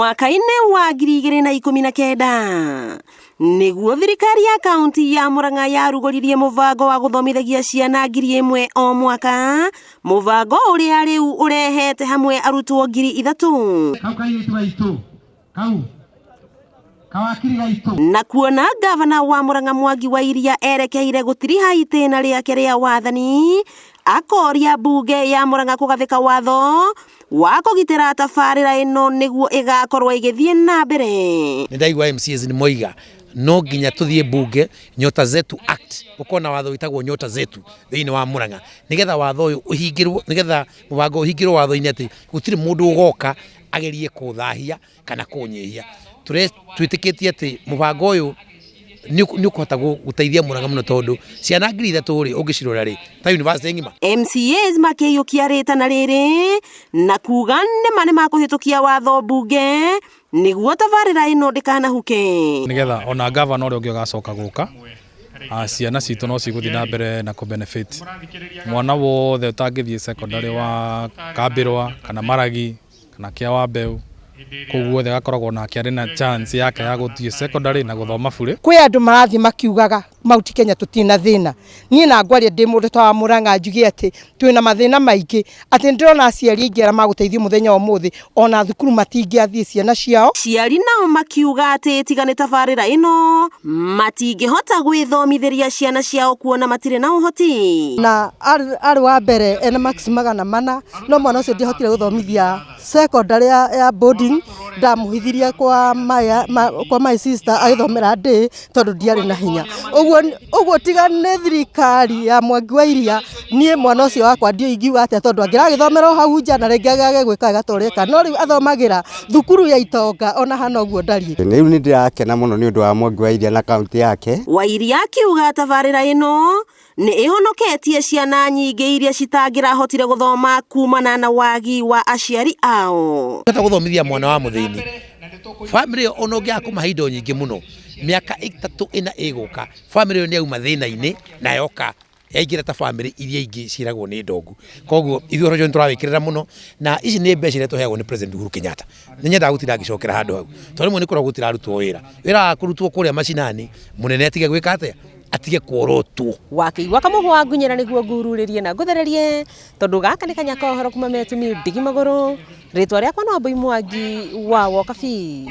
Mwaka-inĩ wa 2019 niguo thirikari ya kaunti ya Murang'a yarugoririe mubango wa guthomithagia ciana 1,000 o mwaka, mubango uria riu urehete hamwe arutwo 3,000. Na kuona gavana wa Murang'a Mwangi wa Iria erekeire gutiriha itena riake ria wathani, akoria bunge ya Murang'a kugathika watho wa kugitira tabarira ino niguo igakorwo igithie na mbere. Ndaigwa MCs ni moiga no nginya tuthie bunge Nyota Zetu Act, ukona watho witagwo Nyota Zetu thiini wa Murang'a, nigetha watho uyu uhingirwo, nigetha mubango uhingirwo watho-ini ati gutiri mundu ugoka agerie kuthahia kana kunyihia. Twitikitie ati mubango uyu ni ukuhota guteithia Murang'a muno tondu ciana 3,000 ri ungicirora ri ta university ngima. MCAs makiyukia ritana riri na kuga ni makuhitukia watho bunge niguo tabarira ino ndikanahuke. Nigetha ona gavana uria ungi ugacoka guka ciana citu no ciguthi na mbere na ku benefit mwana wothe utangithie secondary wa Kambirwa kana Maragi kana kia wa Mbeu koguo the gakoragwo na kiari na chance yake ya guthie secondary na guthoma bure. Kwi andu marathi makiugaga Mount Kenya tutina thina, nie na ngwaria ndi mundu ta wa Murang'a njugi ati twina mathina maingi, ati ndirona aciari aingi ara maguteithia muthenya umuthi ona thukuru matingiathie ciana ciao. Ciari nao makiuga ati tigane tabarira ino matingihota gwithomithiria ciana ciao kuona matire na uhoti. Na ari wa mbere ena max 400 no mwana ucio ndihotire guthomithia secondary ya boarding, ndamuhithiria kwa my sister agithomera ndi tondu ndiari na hinya. Uguo tigane thirikari ya Mwangi wa Iria, nie mwana ucio wakwa ndio ingiuga ati tondu angiragithomera hau nja na rĩngĩ agage gwika gatoreka, no riu athomagira thukuru ya Itonga ona hana uguo ndari. Riu ni ndirakena muno ni undu wa Mwangi wa Iria na kaunti yake. Wa Iria akiuga tabarira ino ni ihonoketie ciana nyingi iria citangirahotire guthoma kumana na wagi wa aciari ao. Kata guthomithia mwana wa muthini family ono ngia kumahindo nyingi muno, miaka 3 ina iguka family ni auma thina-ini na yoka yaingira ta family iria ingi ciragwo ni ndongu. Koguo ithuĩ rojo nturawikirira muno, na ici ni mbeca iria tuheagwo ni President Uhuru Kenyatta. Ninyenda gutira ngicokera handu hau tondu mwe ni korwo gutira arutwo wira wa kurutwo kuria macinani, munene atige gwika atia atige kuorotwo wakiigwa kamuhwa ngunyira niguo ngururirie na nguthererie tondu gaka ni kanyaka horo kuma metumi ndigi maguru. Ritwa riakwa no Mwangi wa Wokabi.